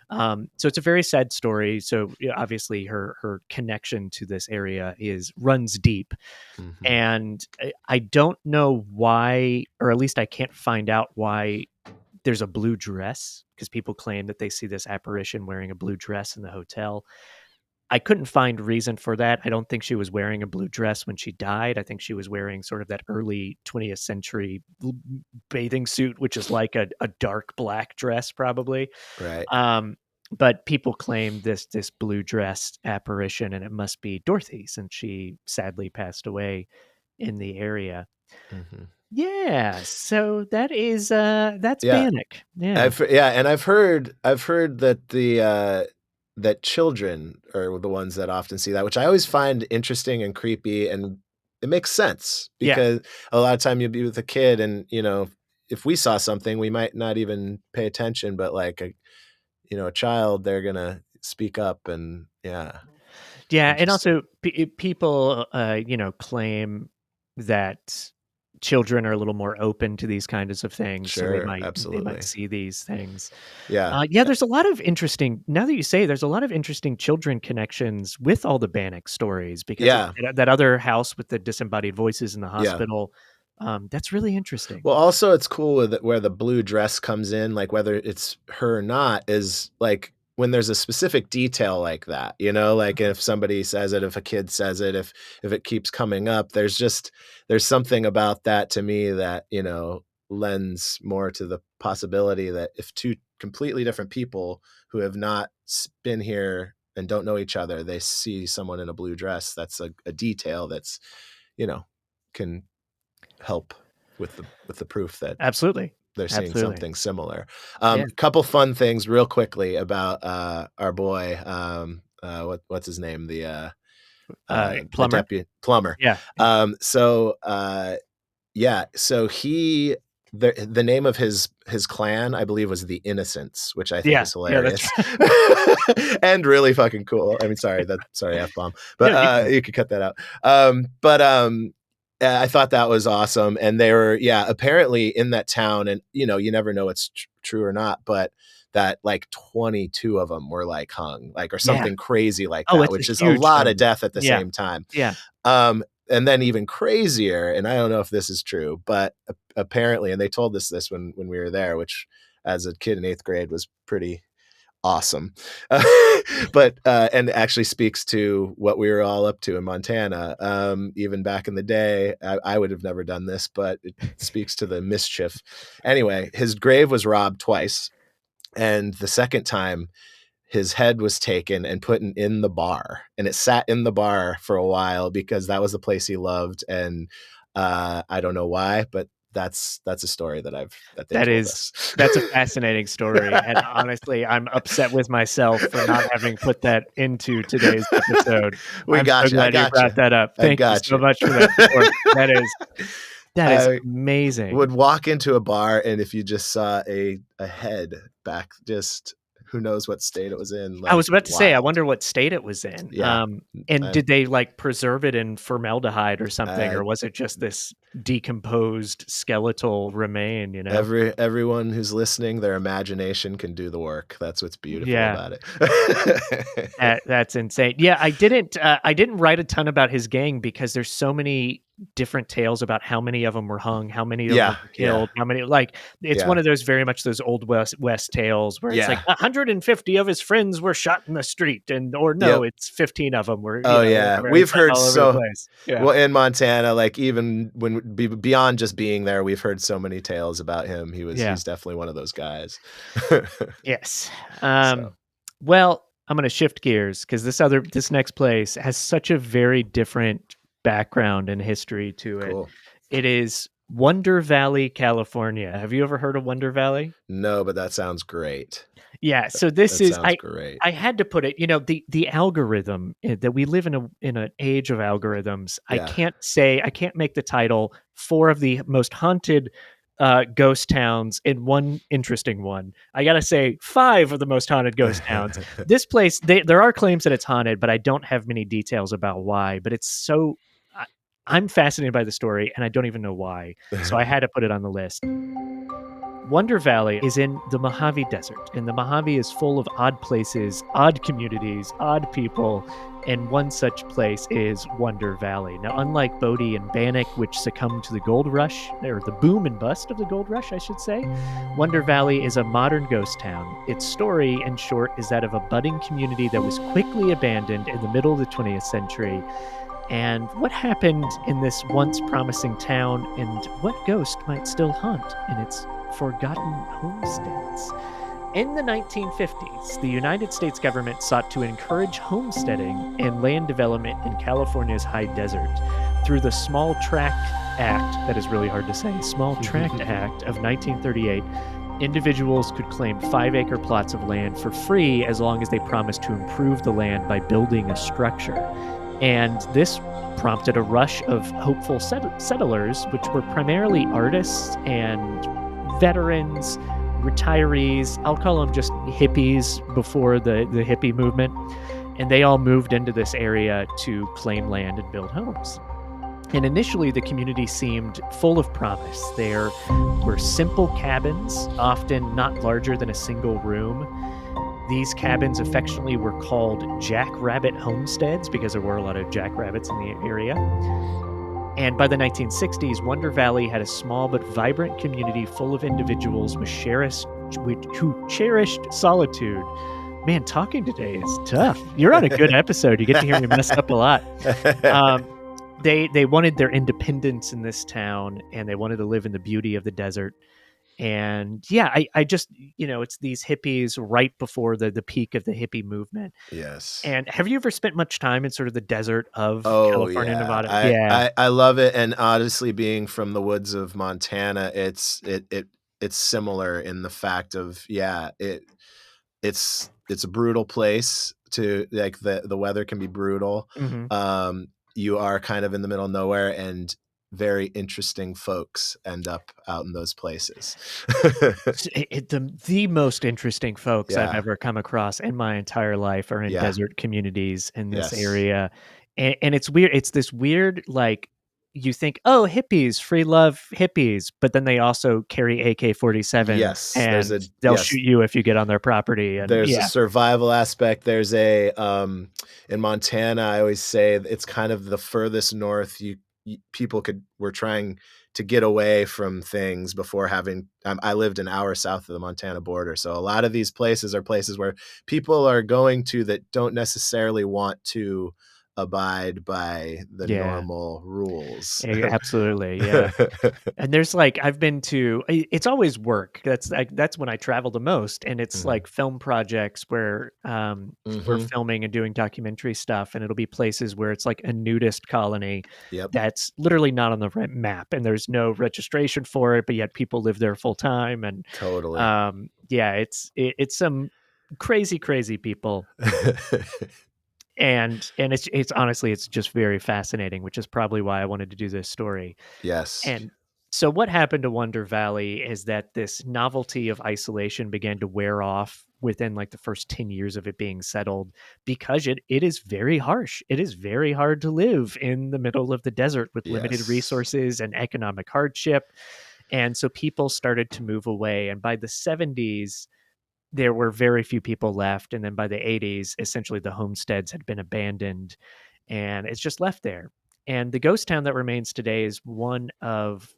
So it's a very sad story. So yeah, obviously her connection to this area is runs deep. Mhm. And I don't know why, or at least I can't find out why there's a blue dress, because people claim that they see this apparition wearing a blue dress in the hotel. I couldn't find reason for that. I don't think she was wearing a blue dress when she died. I think she was wearing sort of that early 20th century bathing suit, which is like a dark black dress, probably. Right. Um, but people claim this blue dress apparition, and it must be Dorothy, since she sadly passed away in the area. Mhm. Yeah, so that's Yeah. Bannack. Yeah. And I've heard that that children are the ones that often see that, which I always find interesting and creepy, and it makes sense Yeah. because a lot of time you'll be with a kid and, if we saw something, we might not even pay attention, but like a child, they're gonna speak up and yeah, Yeah, and interesting. also people, claim that children are a little more open to these kinds of things, so Sure, they might absolutely. see these things. Yeah. Yeah, there's a lot of interesting. Now that you say, there's a lot of interesting children connections with all the Bannock stories, because Yeah, that other house with the disembodied voices in the yeah. hospital, that's really interesting. Well, also it's cool with where the blue dress comes in, like whether it's her or not, is like when there's a specific detail like that, like if somebody says it, if a kid says it, if it keeps coming up, there's something about that to me that, lends more to the possibility that if 2 completely different people who have not been here and don't know each other, they see someone in a blue dress, that's a detail that's, you know, can help with the proof that Absolutely, they're seeing absolutely. something similar. Yeah, Couple fun things real quickly about, our boy, what's his name? The plumber. deputy plumber. Yeah, yeah, Yeah, so the name of his clan, I believe, was the Innocents, which I think yeah, is yeah. That's hilarious and really fucking cool. I mean, sorry, F-bomb, but, no, you can. you could cut that out. I thought that was awesome, and they were, yeah, apparently in that town, and, you never know it's true or not, but that like 22 of them were like hung, like, or Yeah. something crazy like Oh, that, it's a which is a huge lot of number. death at the Yeah. same time. Yeah. And then even crazier, and I don't know if this is true, but apparently, and they told us this when we were there, which as a kid in 8th grade was pretty awesome. But and actually speaks to what we were all up to in Montana. Even back in the day, I would have never done this, but it speaks to the mischief. Anyway, his grave was robbed twice, and the second time his head was taken and put in the bar, and it sat in the bar for a while because that was the place he loved. And I don't know why, but that's a story that they told us. That's a fascinating story. And honestly, I'm upset with myself for not having put that into today's episode. We I'm got so you. I glad you got brought you. that up. I Thank you got so you. much for that story. That is I amazing. would walk into a bar, and if you just saw a head back, just who knows what state it was in. Like, I was about to say, I wild. wonder what state it was in. Yeah. And did they like preserve it in formaldehyde or something, or was it just this decomposed skeletal remain? You know, everyone who's listening, their imagination can do the work. That's what's beautiful about it. That's insane. Yeah, I didn't write a ton about his gang because there's so many different tales about how many of them were hung, how many of them were killed, how many, like, it's one of those very much those old west tales where it's like 150 of his friends were shot in the street, and or no, it's 15 of them were. We've heard all over the place. Well, in Montana, like, even when beyond just being there, we've heard so many tales about him. He's definitely one of those guys. Yes. Well, I'm going to shift gears because this next place has such a very different background and history to it. Cool. It is Wonder Valley, California. Have you ever heard of Wonder Valley? No, but that sounds great. Yeah, so this is great. I had to put it, the algorithm that we live in an age of algorithms. Yeah. I can't make the title 4 of the most haunted ghost towns in one interesting one. I gotta say 5 of the most haunted ghost towns. This place, there are claims that it's haunted, but I don't have many details about why. But it's so I'm fascinated by the story, and I don't even know why. So I had to put it on the list. Wonder Valley is in the Mojave Desert, and the Mojave is full of odd places, odd communities, odd people, and one such place is Wonder Valley. Now, unlike Bodie and Bannack, which succumbed to the gold rush, or the boom and bust of the gold rush, I should say, Wonder Valley is a modern ghost town. Its story, in short, is that of a budding community that was quickly abandoned in the middle of the 20th century. And what happened in this once promising town, and what ghost might still haunt in its forgotten homesteads? In the 1950s, the United States government sought to encourage homesteading and land development in California's high desert. Through the Small Tract Act, that is really hard to say, Small Tract Act of 1938, individuals could claim 5-acre plots of land for free as long as they promised to improve the land by building a structure. And this prompted a rush of hopeful settlers, which were primarily artists and veterans, retirees. I'll call them just hippies before the hippie movement. And they all moved into this area to claim land and build homes. And initially, the community seemed full of promise. There were simple cabins, often not larger than a single room. These cabins affectionately were called jackrabbit homesteads because there were a lot of jackrabbits in the area. And by the 1960s, Wonder Valley had a small but vibrant community full of individuals who cherished solitude. Man, talking today is tough. You're on a good episode. You get to hear me mess up a lot. They wanted their independence in this town, and they wanted to live in the beauty of the desert. And yeah, I just, it's these hippies right before the peak of the hippie movement. Yes. And have you ever spent much time in sort of the desert of California, Nevada? I love it. And honestly, being from the woods of Montana, it's similar in the fact of, it's a brutal place to, like, the weather can be brutal. Mm-hmm. You are kind of in the middle of nowhere, and very interesting folks end up out in those places. The most interesting folks I've ever come across in my entire life are in desert communities in this area. And it's weird. It's this weird, like, you think, "Oh, hippies, free love hippies," but then they also carry AK-47s, Yes, and they'll yes. shoot you if you get on their property, and There's a yeah, survival aspect. There's a in Montana, I always say it's kind of the furthest north people were trying to get away from things before having I lived an hour south of the Montana border. So a lot of these places are places where people are going to that don't necessarily want to abide by the yeah, normal rules. absolutely, yeah. And there's like I've been to it's always work. That's when I travel the most, and it's Mhm. like film projects where we're Mhm. filming and doing documentary stuff, and it'll be places where it's like a nudist colony Yep, that's literally not on the right map, and there's no registration for it, but yet people live there full time, and totally. yeah, it's some crazy people, and it's honestly it's just very fascinating, which is probably why I wanted to do this story. Yes. And so what happened to Wonder Valley is that this novelty of isolation began to wear off within like the first 10 years of it being settled because it is very harsh. It is very hard to live in the middle of the desert with limited Yes. resources and economic hardship. And so people started to move away. And by the 70s, there were very few people left. And then by the 80s, essentially the homesteads had been abandoned and it's just left there. And the ghost town that remains today is one of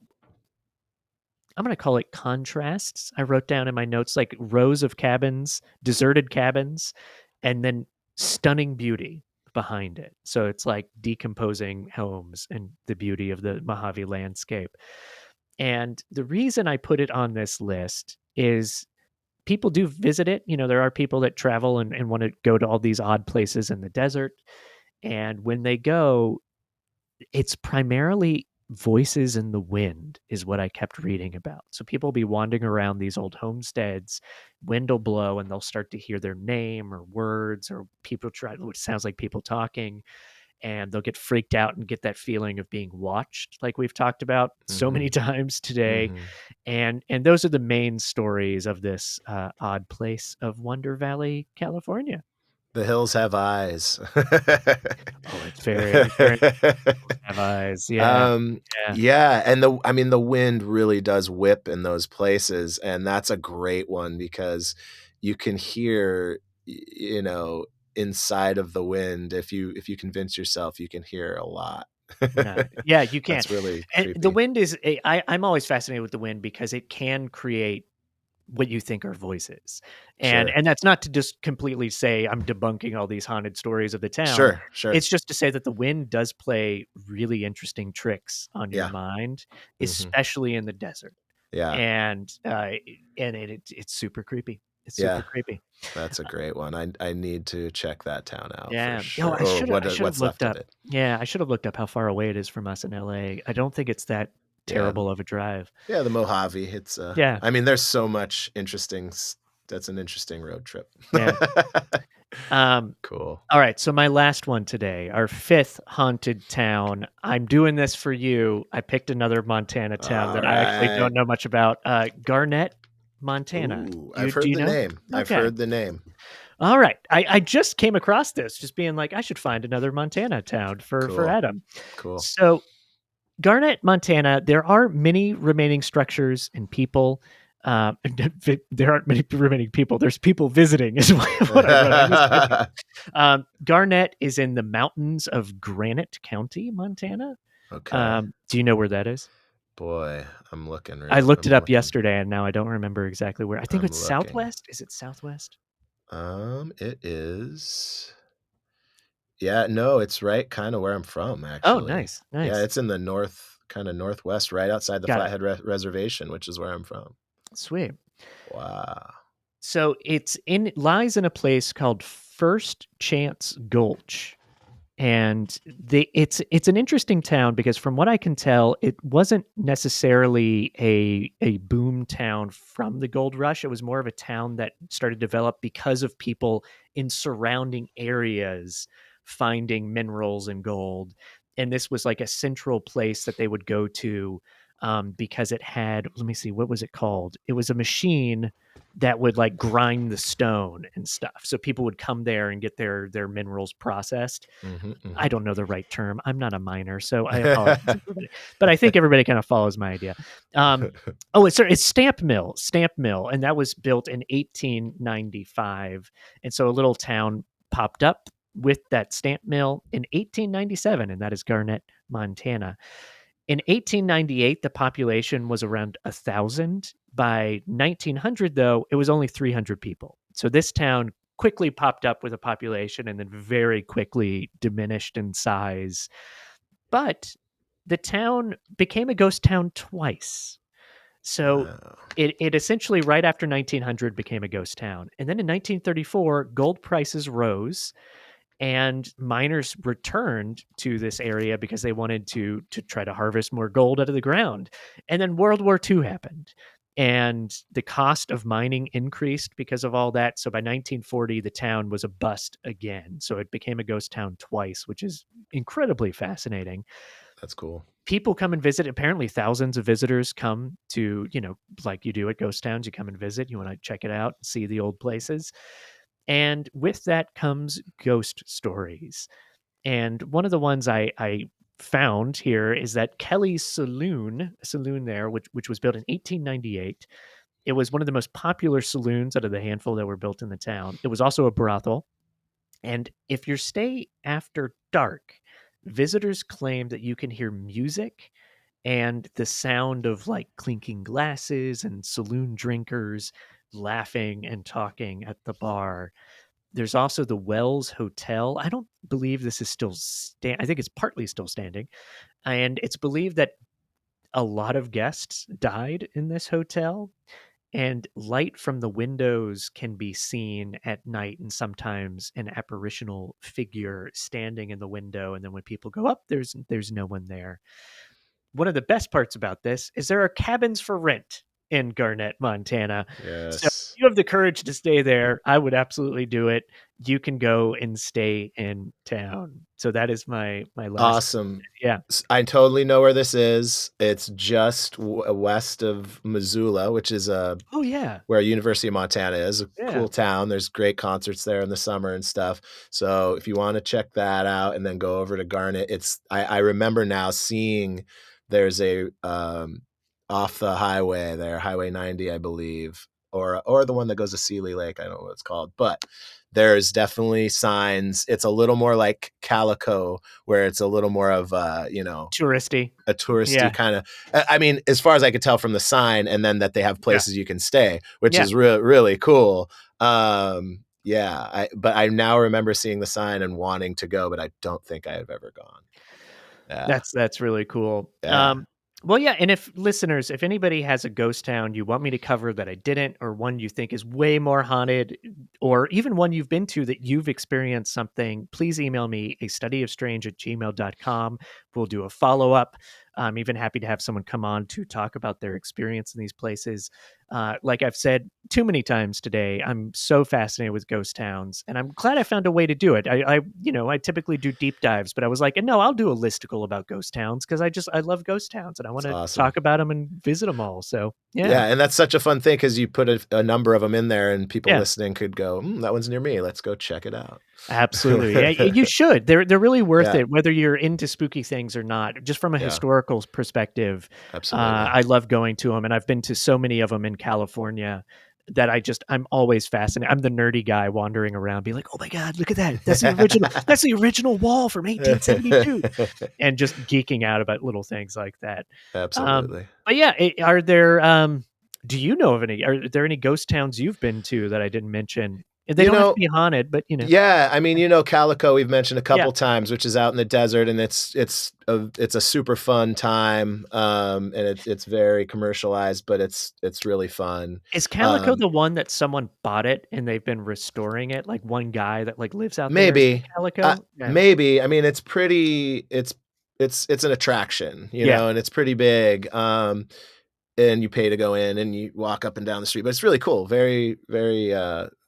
I'm gonna call it contrasts. I wrote down in my notes like rows of cabins, deserted cabins, and then stunning beauty behind it. So it's like decomposing homes and the beauty of the Mojave landscape. And the reason I put it on this list is people do visit it. You know, there are people that travel and want to go to all these odd places in the desert. And when they go, it's primarily voices in the wind is what I kept reading about. So people will be wandering around these old homesteads, wind will blow, and they'll start to hear their name or words or people try which sounds like people talking, and they'll get freaked out and get that feeling of being watched, like we've talked about so many Mhm. times today. Mhm. And those are the main stories of this odd place of Wonder Valley, California. The hills have eyes. Oh, it's very have eyes. Yeah. Um, Yeah. yeah, and I mean, the wind really does whip in those places, and that's a great one because you can hear, you know, inside of the wind. If you convince yourself, you can hear a lot. No. Yeah, you can. That's really And the creepy. wind is I'm always fascinated with the wind because it can create what you think are voices. And Sure. and that's not to just completely say I'm debunking all these haunted stories of the town. Sure, sure. It's just to say that the wind does play really interesting tricks on your Yeah. mind, Mhm. especially in the desert. Yeah. It's super creepy. It's super Yeah. creepy. That's a great one. I need to check that town out for Yeah. Oh, sure, or I should have what's looked left of up. it. Yeah, I should have looked up how far away it is from us in LA. I don't think it's that Yeah. terrible of a drive. Yeah, the Mojave, it's, Yeah. I mean, there's so much interesting s that's an interesting road trip. Yeah. Um, Cool. all right. So my last one today, our fifth haunted town. I'm doing this for you. I picked another Montana town that I actually Alright. don't know much about. Garnet, Montana. Ooh, Do I've you do heard you the know? name. I've Okay. heard the name. All right. I just came across this, just being like, I should find another Montana town for Cool, Adam. cool. So Garnet, Montana, there are many remaining structures and people. There aren't many remaining people. There's people visiting, is what I wrote. I mistyped. Garnet is in the mountains of Granite County, Montana. Okay. Do you know where that is? Boy, I looked it I'm up looking. yesterday, and now I don't remember exactly where. I think I'm it's looking. southwest. Is it southwest? It is yeah, no, it's right kinda where I'm from, Oh, actually. nice, Yeah, nice. it's in the kinda northwest, right outside the Got it. Flathead Reservation, which is where I'm from. Sweet. Wow. So it lies in a place called First Chance Gulch. And it's an interesting town because from what I can tell, it wasn't necessarily a boom town from the gold rush. It was more of a town that started to develop because of people in surrounding areas finding minerals and gold. And this was like a central place that they would go to because it had, let me see, what was it called? It was a machine that would like grind the stone and stuff. So people would come there and get their minerals processed. Mhm, I mhm. don't know the right term. I'm not a miner, so I apologize, everybody. But I think everybody kind of follows my idea. Oh, it's Stamp Mill, and that was built in 1895. And so a little town popped up with that stamp mill in 1897, and that is Garnet, Montana. In 1898, the population was around 1,000. By 1900, though, it was only 300 people. So this town quickly popped up with a population and then very quickly diminished in size. But the town became a ghost town twice. So Wow. it essentially right after 1900 became a ghost town. And then in 1934, gold prices rose and miners returned to this area because they wanted to try to harvest more gold out of the ground. And then World War II happened, and the cost of mining increased because of all that. So by 1940, the town was a bust again. So it became a ghost town twice, which is incredibly fascinating. That's cool. People come and visit. Apparently, thousands of visitors come to, like you do at ghost towns, you come and visit. You want to check it out, see the old places. And with that comes ghost stories. And one of the ones I found here is that Kelly's saloon there, which was built in 1898. It was one of the most popular saloons out of the handful that were built in the town. It was also a brothel. And if you stay after dark, visitors claim that you can hear music and the sound of like clinking glasses and saloon drinkers laughing and talking at the bar. There's also the Wells Hotel. I don't believe this is still I think it's partly still standing. And it's believed that a lot of guests died in this hotel, and light from the windows can be seen at night, and sometimes an apparitional figure standing in the window, and then when people go up, there's no one there. One of the best parts about this is there are cabins for rent in Garnet, Montana. So if Yes. you have the courage to stay there, I would absolutely do it. You can go and stay in town. So that is my last. Awesome. Yeah. I totally know where this is. It's just west of Missoula, which is Oh yeah. where University of Montana is, a Yeah. cool town. There's great concerts there in the summer and stuff. So if you wanna check that out and then go over to Garnet, I remember now seeing there's off the highway there, Highway 90, I believe, or the one that goes to Sealy Lake, I don't know what it's called, but there's definitely signs. It's a little more like Calico, where it's a little more of, Touristy. a touristy Yeah. kinda I mean, as far as I could tell from the sign, and then that they have Yeah. places you can stay, which Yeah. is really cool. Yeah, but I now remember seeing the sign and wanting to go, but I don't think I have ever gone. Yeah, That's really cool. yeah, Well, yeah, and if listeners, if anybody has a ghost town you want me to cover that I didn't, or one you think is way more haunted, or even one you've been to that you've experienced something, please email me a studyofstrange@gmail.com. We'll do a follow-up. I'm even happy to have someone come on to talk about their experience in these places. Like I've said too many times today, I'm so fascinated with ghost towns, and I'm glad I found a way to do it. I typically do deep dives, but I was like, no, I'll do a listicle about ghost towns because I love ghost towns and I want it's to awesome. talk about them and visit them all. So yeah, Yeah, and that's such a fun thing because you put a number of them in there, and people yeah. listening could go, "That one's near me. Let's go check it out." Absolutely. Yeah, you should. They're really worth Yeah, it, whether you're into spooky things or not. Just from a yeah, historical perspective, absolutely. I love going to them, and I've been to so many of them in California that I'm always fascinated. I'm the nerdy guy wandering around, being like, "Oh my god, look at that! That's the original. That's the original wall from 1872," and just geeking out about little things like that. Absolutely. But yeah, are there? Do you know of any? Are there any ghost towns you've been to that I didn't mention? They You don't have to know be haunted, but Yeah, I mean, Calico we've mentioned a yeah. couple times, which is out in the desert, and it's a super fun time, and it's very commercialized, but it's really fun. Is Calico Um, the one that someone bought it and they've been restoring it? Like one guy that like lives out there, is that maybe, Calico? Yeah. maybe. I mean, it's an attraction, Yeah. and it's pretty big. And you pay to go in, and you walk up and down the street, but it's really cool. Very, very,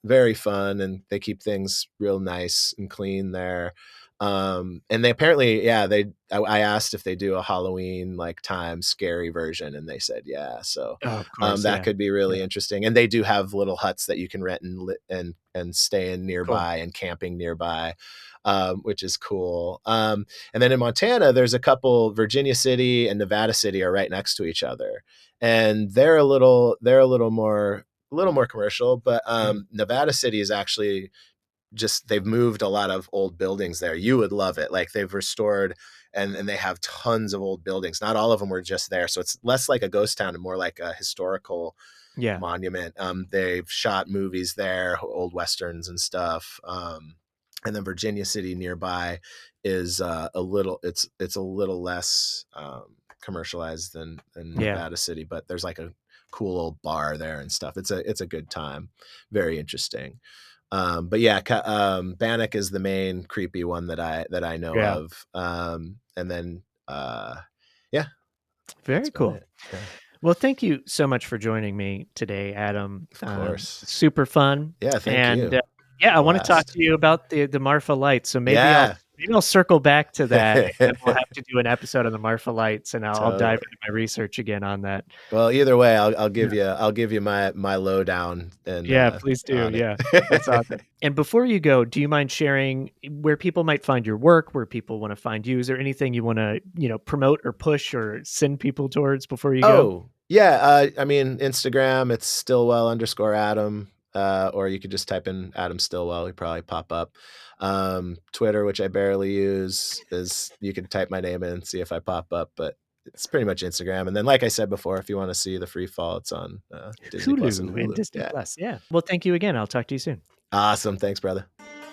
very fun, and they keep things real nice and clean there. And they apparently, I asked if they do a Halloween like time scary version, and they said yeah. So Oh, of course. that Yeah. could be really Yeah. interesting. And they do have little huts that you can rent and stay in Cool. nearby, and camping nearby, which is cool. And then in Montana, there's a couple. Virginia City and Nevada City are right next to each other, and they're a little more commercial. But Mm. Nevada City is actually just, they've moved a lot of old buildings there. You would love it. Like, they've restored, and they have tons of old buildings. Not all of them were just there, so it's less like a ghost town and more like a historical Yeah. monument. They've shot movies there, old westerns and stuff. And then Virginia City nearby is it's a little less commercialized than Yeah. Nevada City, but there's like a cool old bar there and stuff. It's a good time. Very interesting. But yeah, Bannack is the main creepy one that I know Yeah. of. And then yeah, that's Very about cool. it. Yeah, Well, thank you so much for joining me today, Adam. of course. Super fun. Yeah, thank And you. yeah, I want to talk Blast. to you about the Marfa Lights. So Yeah. maybe I'll circle back to that, and then we'll have to do an episode on the Marfa Lights, and I'll dive Totally. into my research again on that. Well, either way, I'll Yeah. give you my lowdown and Yeah, please do. on it. Yeah, that's awesome. And before you go, do you mind sharing where people might find your work, where people want to find you? Is there anything you want to, promote or push or send people towards before you go? Oh, yeah. I mean, Instagram, it's Stillwell_Adam. Or you could just type in Adam Stilwell, you probably pop up. Twitter, which I barely use, is, you can type my name in and see if I pop up, but it's pretty much Instagram. And then, like I said before, if you want to see the free fall, it's on Disney Plus and Hulu and Hulu. Disney Yeah. Plus. Yeah. Well, thank you again. I'll talk to you soon. Awesome. Thanks, brother.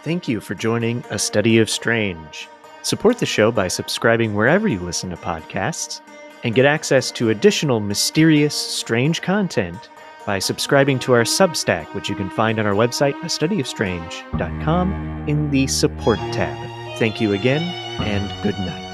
Thank you for joining A Study of Strange. Support the show by subscribing wherever you listen to podcasts, and get access to additional mysterious, strange content by subscribing to our Substack, which you can find on our website, astudyofstrange.com, in the Support tab. Thank you again, and good night.